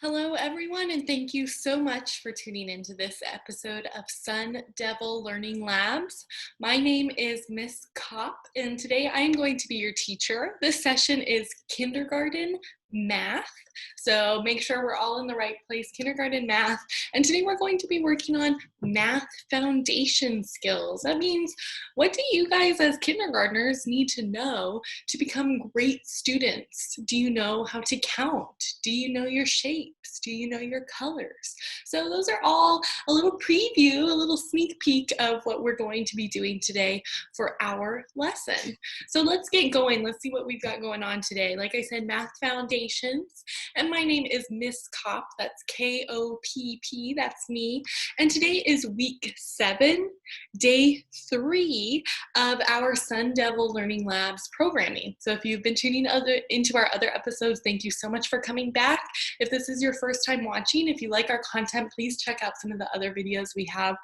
Hello, everyone, and thank you so much for tuning into this episode of Sun Devil Learning Labs. My name is Miss Kopp, and today I am going to be your teacher. This session is kindergarten math, so make sure we're all in the right place, kindergarten math. And today we're going to be working on math foundation skills. That means, what do you guys as kindergartners need to know to become great students? Do you know how to count? Do you know your shapes? Do you know your colors? So those are all a little preview, a little sneak peek of what we're going to be doing today for our lesson. So let's get going. Let's see what we've got going on today. Like I said, math foundations. And my name is Miss Kopp. That's K-O-P-P. That's me. And today is week 7, day 3 of our Sun Devil Learning Labs programming. So if you've been tuning into our other episodes, thank you so much for coming back. If this is your first time watching, if you like our content, please check out some of the other videos. We have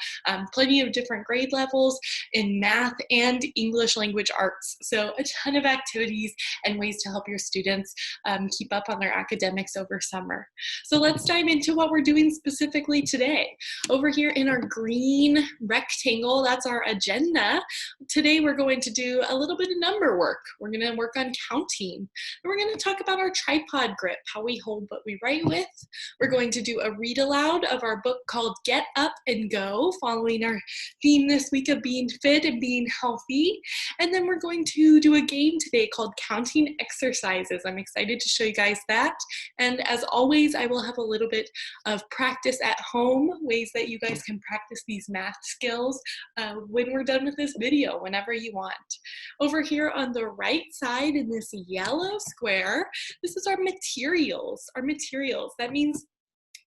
plenty of different grade levels in math and English language arts. So a ton of activities and ways to help your students keep up on their academics over summer. So let's dive into what we're doing specifically today. Over here in our green rectangle, that's our agenda. Today we're going to do a little bit of number work. We're going to work on counting. And we're going to talk about our tripod grip, how we hold what we write with. We're going to do a read aloud of our book called Get Up and Go, following our theme this week of being fit and being healthy. And then we're going to do a game today called Counting Exercises. I'm excited to show you guys that. And as always, I will have a little bit of practice at home, ways that you guys can practice these math skills when we're done with this video, whenever you want. Over here on the right side in this yellow square, this is our materials. That means,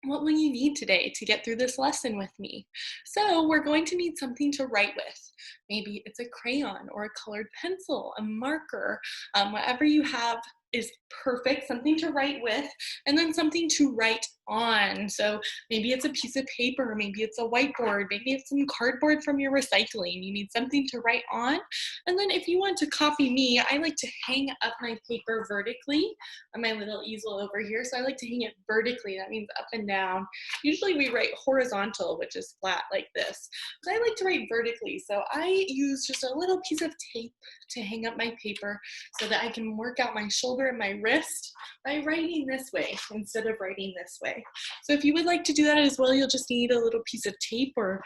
what will you need today to get through this lesson with me? So we're going to need something to write with. Maybe it's a crayon or a colored pencil, a marker, whatever you have is perfect, something to write with, and then something to write on. So maybe it's a piece of paper, maybe it's a whiteboard, maybe it's some cardboard from your recycling. You need something to write on. And then if you want to copy me, I like to hang up my paper vertically on my little easel over here. So I like to hang it vertically. That means up and down. Usually we write horizontal, which is flat like this. But I like to write vertically. So I use just a little piece of tape to hang up my paper so that I can work out my shoulder and my wrist by writing this way instead of writing this way. So if you would like to do that as well, you'll just need a little piece of tape or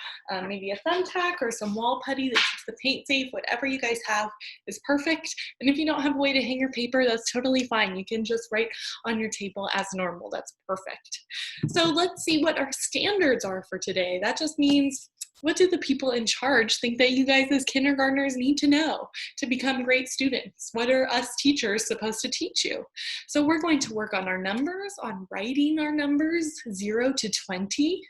maybe a thumbtack or some wall putty that keeps the paint safe. Whatever you guys have is perfect. And if you don't have a way to hang your paper, that's totally fine. You can just write on your table as normal. That's perfect. So let's see what our standards are for today. That just means, what do the people in charge think that you guys as kindergartners need to know to become great students? What are us teachers supposed to teach you? So we're going to work on our numbers, on writing our numbers 0 to 20.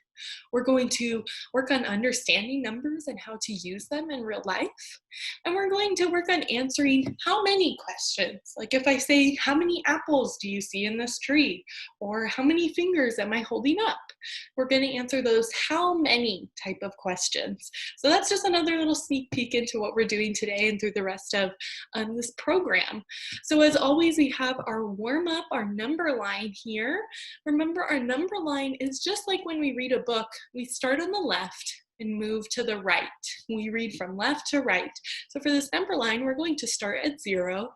We're going to work on understanding numbers and how to use them in real life. And we're going to work on answering how many questions. Like if I say, how many apples do you see in this tree? Or how many fingers am I holding up? We're going to answer those how many type of questions. So that's just another little sneak peek into what we're doing today and through the rest of this program. So as always, we have our warm up, our number line here. Remember, our number line is just like when we read a book, we start on the left and move to the right. We read from left to right. So for this number line, we're going to start at 0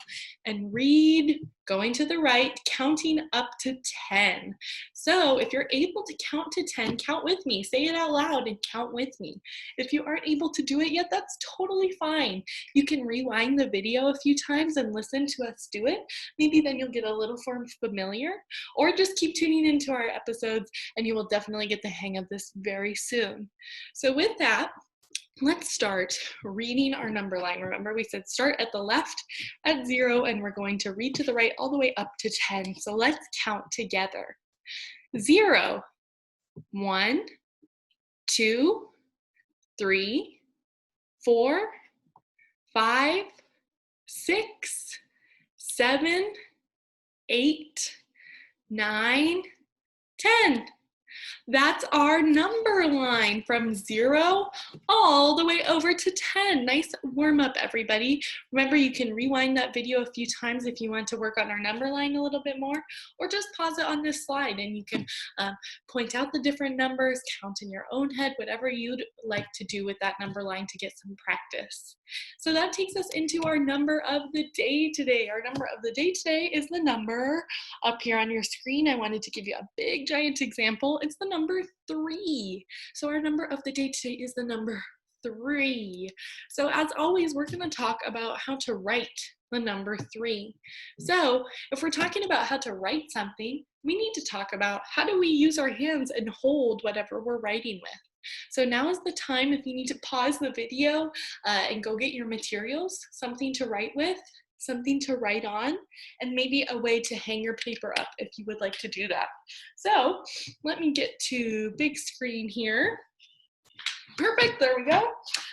and read going to the right, counting up to 10. So if you're able to count to 10, count with me. Say it out loud and count with me. If you aren't able to do it yet, that's totally fine. You can rewind the video a few times and listen to us do it. Maybe then you'll get a little more familiar, or just keep tuning into our episodes and you will definitely get the hang of this very soon. So with that, let's start reading our number line. Remember, we said start at the left at 0, and we're going to read to the right all the way up to 10. So let's count together. 0, 1, 2, 3, 4, 5, 6, 7, 8, 9, 10. That's our number line from 0 all the way over to 10. Nice warm up, everybody. Remember, you can rewind that video a few times if you want to work on our number line a little bit more, or just pause it on this slide and you can point out the different numbers, count in your own head, whatever you'd like to do with that number line to get some practice. So that takes us into our number of the day today. Our number of the day today is the number up here on your screen. I wanted to give you a big giant example. It's the number 3. So our number of the day today is the number 3. So as always, we're going to talk about how to write the number 3. So if we're talking about how to write something, we need to talk about how do we use our hands and hold whatever we're writing with. So now is the time if you need to pause the video and go get your materials, something to write with, something to write on, and maybe a way to hang your paper up if you would like to do that. So let me get to big screen here. Perfect, there we go.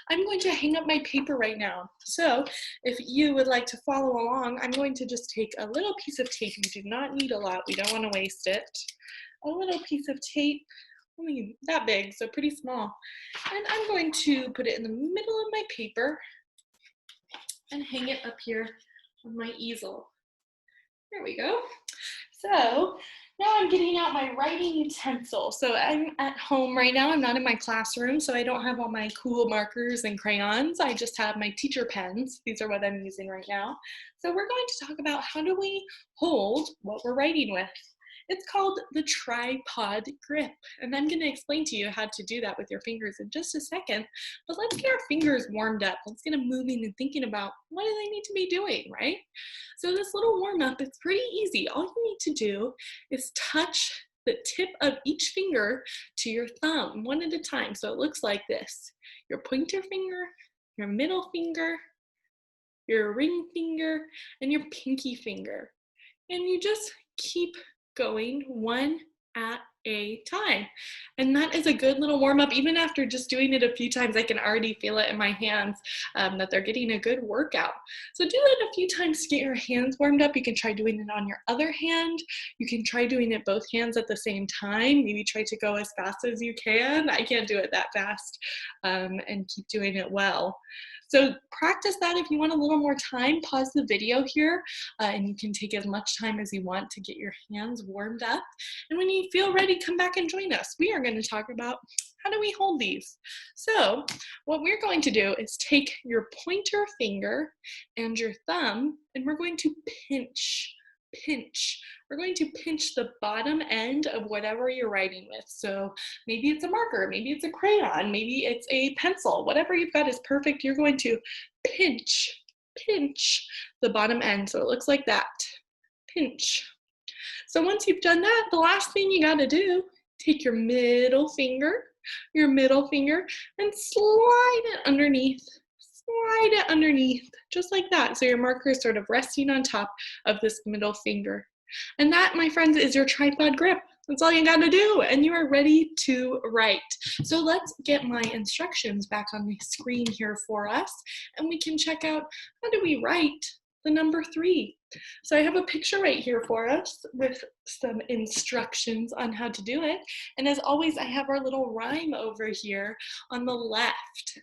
I'm going to hang up my paper right now. So if you would like to follow along, I'm going to just take a little piece of tape. You do not need a lot, we don't want to waste it. A little piece of tape, only that big, so pretty small. And I'm going to put it in the middle of my paper and hang it up here on my easel. There we go. So now I'm getting out my writing utensil. So I'm at home right now. I'm not in my classroom, so I don't have all my cool markers and crayons. I just have my teacher pens. These are what I'm using right now. So we're going to talk about how do we hold what we're writing with. It's called the tripod grip, and I'm going to explain to you how to do that with your fingers in just a second, but let's get our fingers warmed up. Let's get them moving and thinking about what do they need to be doing, right? So this little warm up, it's pretty easy. All you need to do is touch the tip of each finger to your thumb one at a time. So it looks like this: your pointer finger, your middle finger, your ring finger, and your pinky finger. And you just keep going one at a time. And that is a good little warm up. Even after just doing it a few times, I can already feel it in my hands that they're getting a good workout. So do it a few times to get your hands warmed up. You can try doing it on your other hand. You can try doing it both hands at the same time. Maybe try to go as fast as you can. I can't do it that fast, and keep doing it well. So practice that. If you want a little more time, pause the video here, and you can take as much time as you want to get your hands warmed up. And when you feel ready, come back and join us. We are going to talk about how do we hold these. So what we're going to do is take your pointer finger and your thumb, and we're going to pinch. We're going to pinch the bottom end of whatever you're writing with. So maybe it's a marker, maybe it's a crayon, maybe it's a pencil. Whatever you've got is perfect. You're going to pinch the bottom end. So it looks like that. Pinch. So once you've done that, the last thing you got to do, take your middle finger, and slide it underneath. Just like that. So your marker is sort of resting on top of this middle finger. And that, my friends, is your tripod grip. That's all you got to do, and you are ready to write. So let's get my instructions back on the screen here for us, and we can check out how do we write the number 3. So I have a picture right here for us with some instructions on how to do it. And as always, I have our little rhyme over here on the left.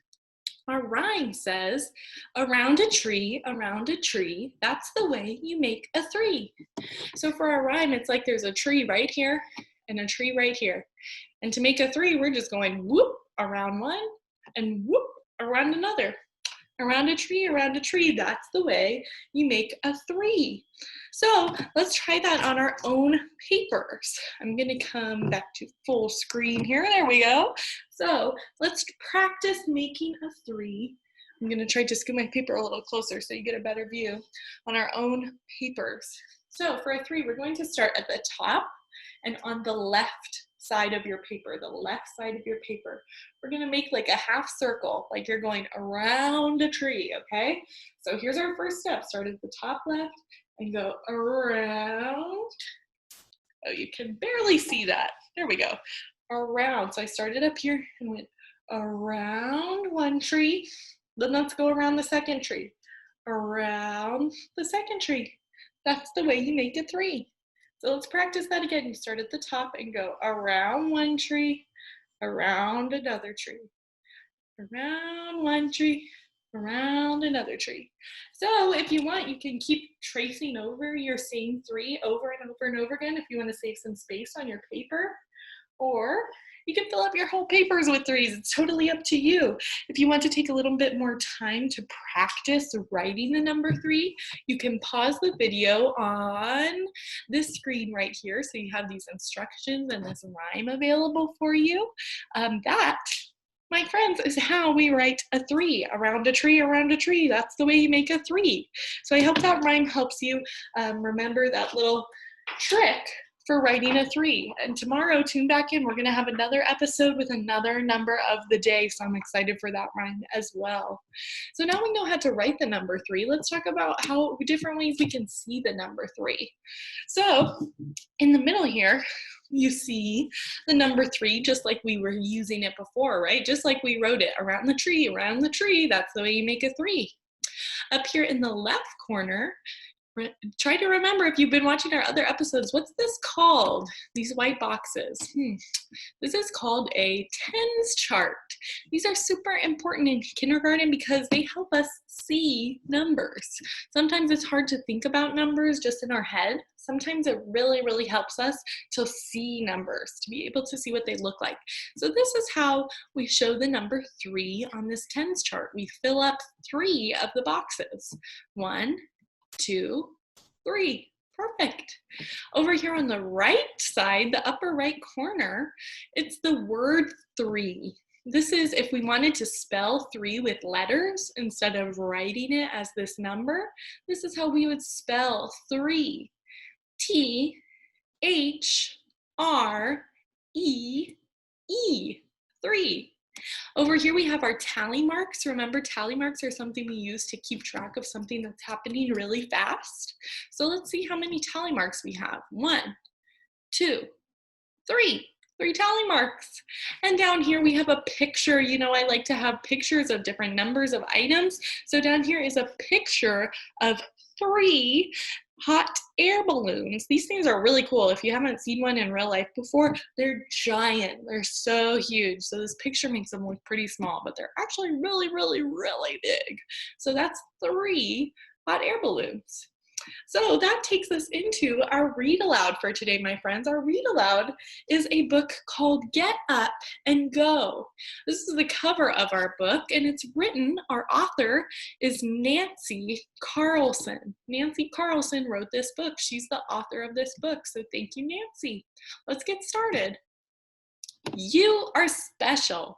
Our rhyme says, around a tree, that's the way you make a 3. So for our rhyme, it's like there's a tree right here and a tree right here. And to make a 3, we're just going whoop around one and whoop around another. Around a tree, that's the way you make a 3. So let's try that on our own papers. I'm gonna come back to full screen here. There we go. So let's practice making a 3. I'm gonna try to scoot my paper a little closer so you get a better view on our own papers. So for a 3, we're going to start at the top and on the left side of your paper, We're gonna make like a half circle, like you're going around a tree, okay? So here's our first step. Start at the top left and go around. Oh, you can barely see that. There we go. Around. So I started up here and went around one tree. Then let's go around the second tree. Around the second tree. That's the way you make a 3. So let's practice that again. You start at the top and go around one tree, around another tree, around one tree, around another tree. So if you want, you can keep tracing over your same 3 over and over and over again if you want to save some space on your paper. Or you can fill up your whole papers with 3s. It's totally up to you. If you want to take a little bit more time to practice writing the number 3, you can pause the video on this screen right here. So you have these instructions and this rhyme available for you. That, my friends, is how we write a 3. Around a tree, around a tree. That's the way you make a 3. So I hope that rhyme helps you remember that little trick for writing a 3. And tomorrow, tune back in. We're going to have another episode with another number of the day. So I'm excited for that rhyme as well. So now we know how to write the number 3. Let's talk about how different ways we can see the number 3. So in the middle here, you see the number 3 just like we were using it before, right? Just like we wrote it around the tree, around the tree. That's the way you make a 3. Up here in the left corner, try to remember if you've been watching our other episodes, what's this called? These white boxes. This is called a tens chart. These are super important in kindergarten because they help us see numbers. Sometimes it's hard to think about numbers just in our head. Sometimes it really, really helps us to see numbers, to be able to see what they look like. So this is how we show the number 3 on this tens chart. We fill up 3 of the boxes. 1, 2, 3. Perfect. Over here on the right side, the upper right corner, it's the word 3. This is if we wanted to spell 3 with letters instead of writing it as this number. This is how we would spell 3. T-H-R-E-E. 3. Over here we have our tally marks. Remember, tally marks are something we use to keep track of something that's happening really fast. So let's see how many tally marks we have. 1, 2, 3. 3 tally marks. And down here we have a picture. You know, I like to have pictures of different numbers of items. So down here is a picture of 3 hot air balloons. These things are really cool. If you haven't seen one in real life before, they're giant. They're so huge. So this picture makes them look pretty small, but they're actually really, really, really big. So that's 3 hot air balloons. So that takes us into our read aloud for today, my friends. Our read aloud is a book called Get Up and Go. This is the cover of our book, and it's written, our author is Nancy Carlson. Nancy Carlson wrote this book. She's the author of this book, so thank you, Nancy. Let's get started. You are special.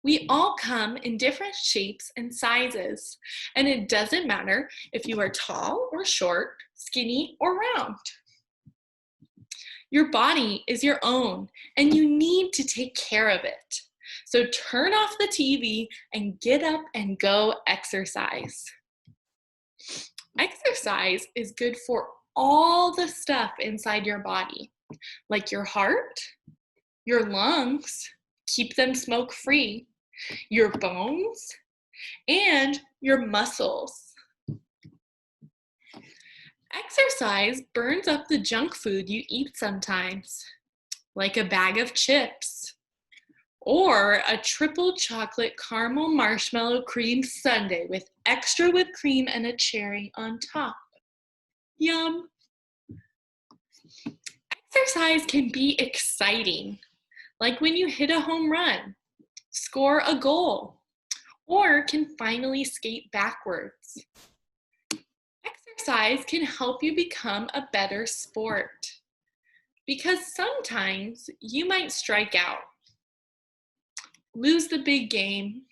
We all come in different shapes and sizes, and it doesn't matter if you are tall or short, skinny or round. Your body is your own, and you need to take care of it. So turn off the TV and get up and go exercise. Exercise is good for all the stuff inside your body, like your heart, your lungs, keep them smoke-free, your bones, and your muscles. Exercise burns up the junk food you eat sometimes, like a bag of chips or a triple chocolate caramel marshmallow cream sundae with extra whipped cream and a cherry on top. Yum! Exercise can be exciting, like when you hit a home run, score a goal, or can finally skate backwards. Exercise can help you become a better sport because sometimes you might strike out, lose the big game,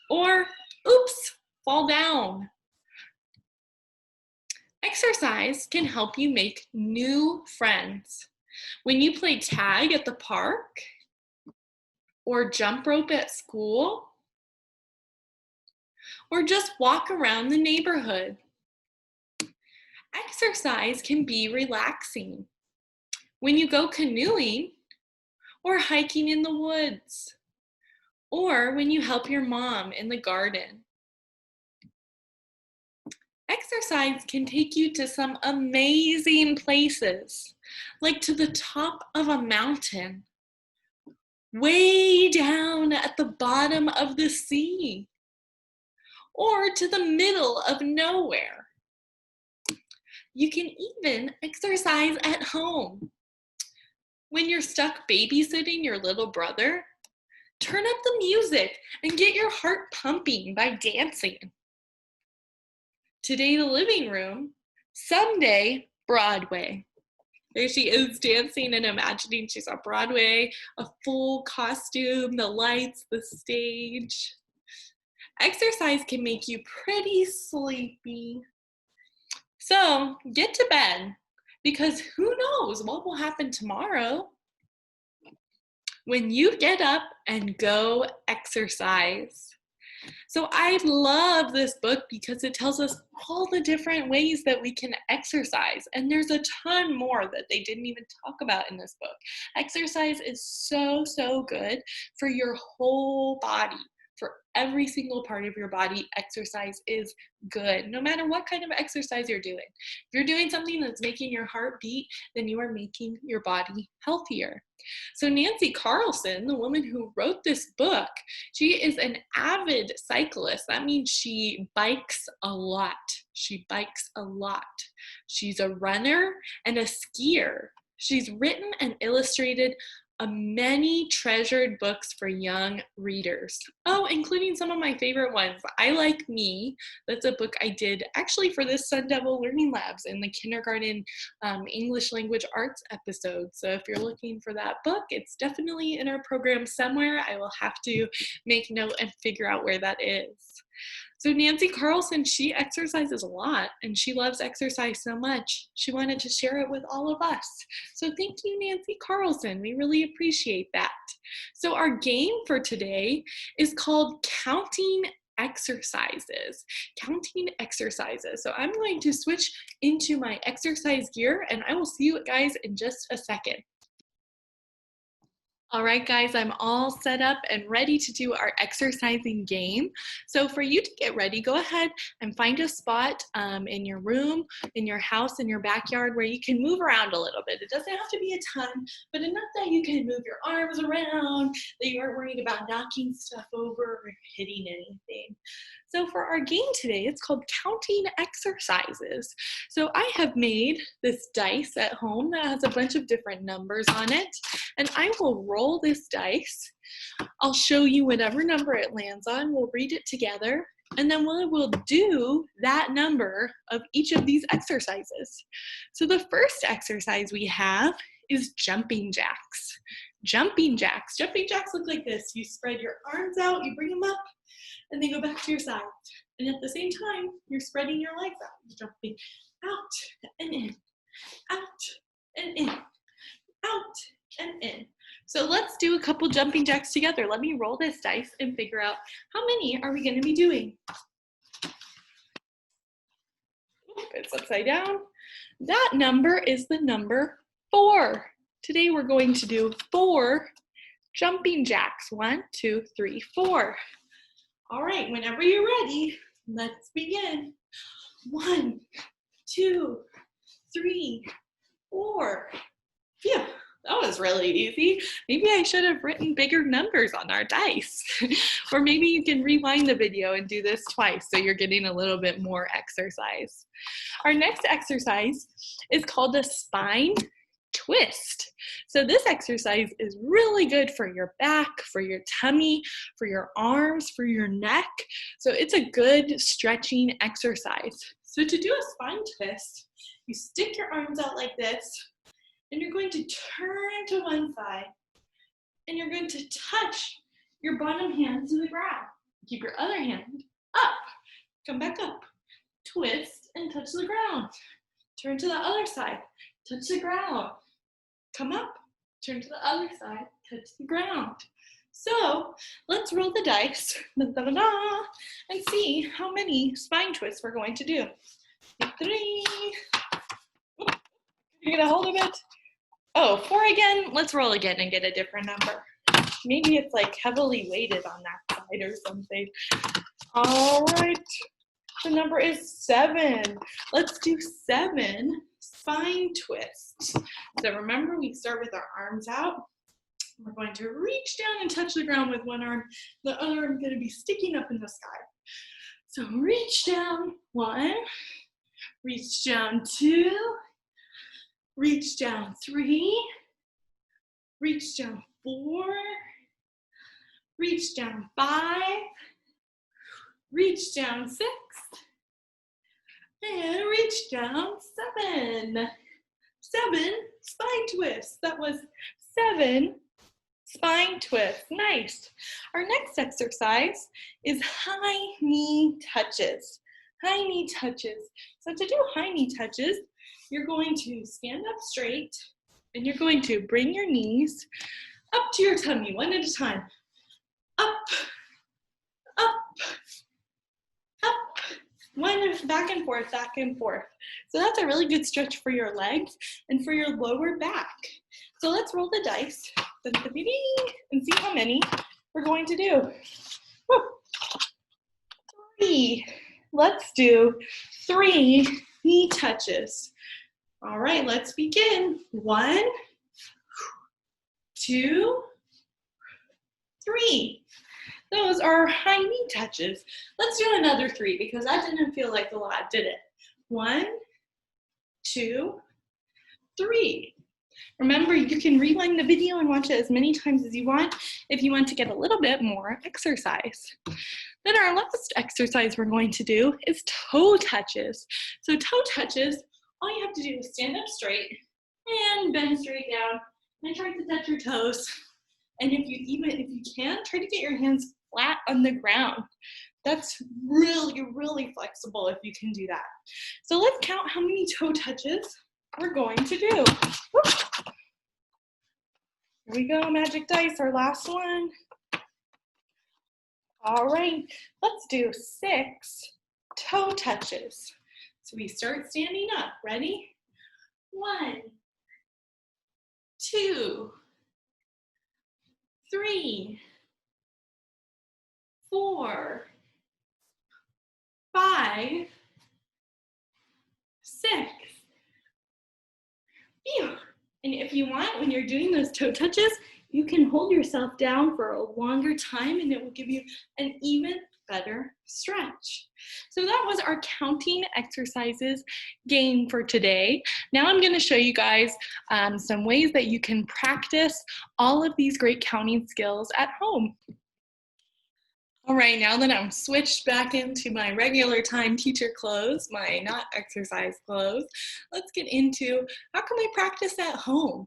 or oops, fall down. Exercise can help you make new friends. When you play tag at the park, or jump rope at school, or just walk around the neighborhood. Exercise can be relaxing. When you go canoeing, or hiking in the woods, or when you help your mom in the garden. Exercise can take you to some amazing places, like to the top of a mountain, way down at the bottom of the sea, or to the middle of nowhere. You can even exercise at home. When you're stuck babysitting your little brother, turn up the music and get your heart pumping by dancing. Today, the living room, someday, Broadway. There she is dancing and imagining she's on Broadway, a full costume, the lights, the stage. Exercise can make you pretty sleepy. So get to bed, because who knows what will happen tomorrow when you get up and go exercise. So I love this book because it tells us all the different ways that we can exercise. And there's a ton more that they didn't even talk about in this book. Exercise is so, so good for your whole body. For every single part of your body, exercise is good, no matter what kind of exercise you're doing. If you're doing something that's making your heart beat, then you are making your body healthier. So Nancy Carlson, the woman who wrote this book, she is an avid cyclist. That means she bikes a lot. She bikes a lot. She's a runner and a skier. She's written and illustrated many treasured books for young readers. Oh, including some of my favorite ones. I Like Me. That's a book I did actually for this Sun Devil Learning Labs in the kindergarten English language arts episode. So if you're looking for that book, it's definitely in our program somewhere. I will have to make note and figure out where that is. So Nancy Carlson, she exercises a lot, and she loves exercise so much, she wanted to share it with all of us. So thank you, Nancy Carlson. We really appreciate that. So our game for today is called Counting Exercises. Counting exercises. So I'm going to switch into my exercise gear, and I will see you guys in just a second. All right, guys, I'm all set up and ready to do our exercising game. So for you to get ready, go ahead and find a spot in your room, in your house, in your backyard where you can move around a little bit. It doesn't have to be a ton, but enough that you can move your arms around, that you aren't worried about knocking stuff over or hitting anything. So for our game today, it's called Counting Exercises. So I have made this dice at home that has a bunch of different numbers on it, and I will roll this dice. I'll show you whatever number it lands on. We'll read it together, and then we'll do that number of each of these exercises. So the first exercise we have is jumping jacks. Jumping jacks. Jumping jacks look like this. You spread your arms out, you bring them up, and then go back to your side. And at the same time, you're spreading your legs out. You're jumping out and in, out and in, out and in. So let's do a couple jumping jacks together. Let me roll this dice and figure out how many are we going to be doing. It's upside down. That number is the number 4. Today we're going to do 4 jumping jacks. 1, 2, 3, 4. All right, whenever you're ready, let's begin. 1, 2, 3, 4. Phew, that was really easy. Maybe I should have written bigger numbers on our dice. Or maybe you can rewind the video and do this twice so you're getting a little bit more exercise. Our next exercise is called the spine twist. So this exercise is really good for your back, for your tummy, for your arms, for your neck. So it's a good stretching exercise. So to do a spine twist, you stick your arms out like this, and you're going to turn to one side, and you're going to touch your bottom hand to the ground. Keep your other hand up, come back up, twist and touch the ground. Turn to the other side, touch the ground. Come up, turn to the other side, touch the ground. So let's roll the dice and see how many spine twists we're going to do. 3. You get a hold of it? Oh, 4 again. Let's roll again and get a different number. Maybe it's like heavily weighted on that side or something. All right. The number is 7. Let's do 7 spine twists. So remember, we start with our arms out. We're going to reach down and touch the ground with one arm. The other arm is going to be sticking up in the sky. So reach down, 1. Reach down, 2. Reach down, 3. Reach down, 4. Reach down, 5. Reach down, 6. And reach down, 7. 7 spine twists. That was 7 spine twists. Nice. Our next exercise is high knee touches. High knee touches. So to do high knee touches, you're going to stand up straight and you're going to bring your knees up to your tummy, one at a time. Up, up, up. One, back and forth, back and forth. So that's a really good stretch for your legs and for your lower back. So let's roll the dice and see how many we're going to do. Woo. 3. Let's do 3 knee touches. All right, let's begin. 1, 2, 3. Those are high knee touches. Let's do another 3 because that didn't feel like a lot, did it? 1, 2, 3. Remember, you can rewind the video and watch it as many times as you want if you want to get a little bit more exercise. Then our last exercise we're going to do is toe touches. So toe touches, all you have to do is stand up straight and bend straight down and try to touch your toes. And if you can, try to get your hands flat on the ground. That's really, really flexible if you can do that. So let's count how many toe touches we're going to do. Woo. Here we go, magic dice, our last one. All right, let's do 6 toe touches. So we start standing up. Ready? 1, 2, 3, 4, 5, 6. Phew. And if you want, when you're doing those toe touches, you can hold yourself down for a longer time and it will give you an even better stretch. So that was our counting exercises game for today. Now I'm going to show you guys some ways that you can practice all of these great counting skills at home. All right, now that I'm switched back into my regular time teacher clothes, my not exercise clothes, let's get into how can we practice at home.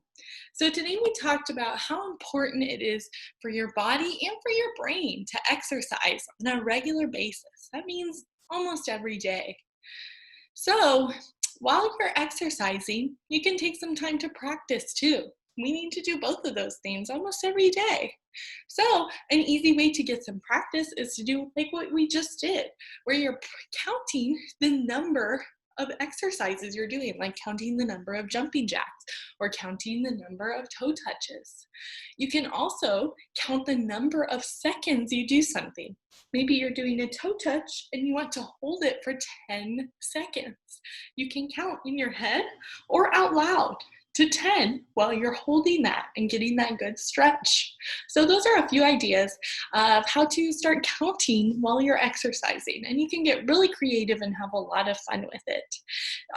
So today we talked about how important it is for your body and for your brain to exercise on a regular basis. That means almost every day. So while you're exercising, you can take some time to practice too. We need to do both of those things almost every day. So an easy way to get some practice is to do like what we just did, where you're counting the number of exercises you're doing, like counting the number of jumping jacks or counting the number of toe touches. You can also count the number of seconds you do something. Maybe you're doing a toe touch and you want to hold it for 10 seconds. You can count in your head or out loud to 10 while you're holding that and getting that good stretch. So those are a few ideas of how to start counting while you're exercising, and you can get really creative and have a lot of fun with it.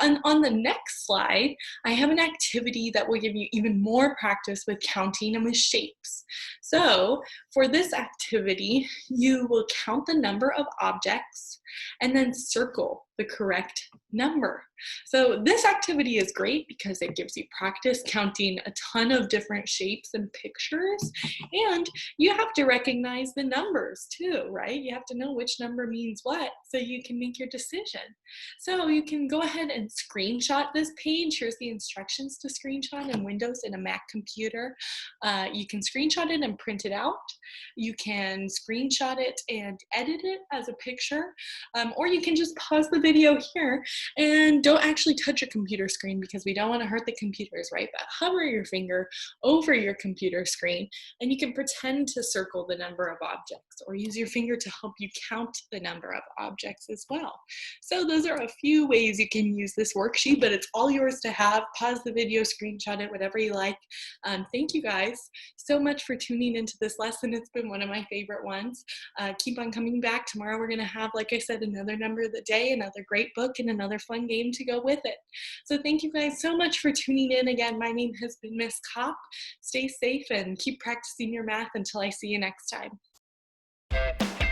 On the next slide, I have an activity that will give you even more practice with counting and with shapes. So for this activity, you will count the number of objects and then circle the correct number. So this activity is great because it gives you practice counting a ton of different shapes and pictures, and you have to recognize the numbers too, right? You have to know which number means what so you can make your decision. So you can go ahead and screenshot this page. Here's the instructions to screenshot in Windows and a Mac computer. You can screenshot it and print it out. You can screenshot it and edit it as a picture, or you can just pause the video here and don't actually touch a computer screen because we don't want to hurt the computer fingers, right? But hover your finger over your computer screen and you can pretend to circle the number of objects or use your finger to help you count the number of objects as well. So those are a few ways you can use this worksheet, but it's all yours to have. Pause the video, screenshot it, whatever you like. Thank you guys so much for tuning into this lesson. It's been one of my favorite ones. Keep on coming back. Tomorrow we're going to have, like I said, another number of the day, another great book, and another fun game to go with it. So thank you guys so much for tuning in. Again, my name has been Miss Kopp. Stay safe and keep practicing your math until I see you next time.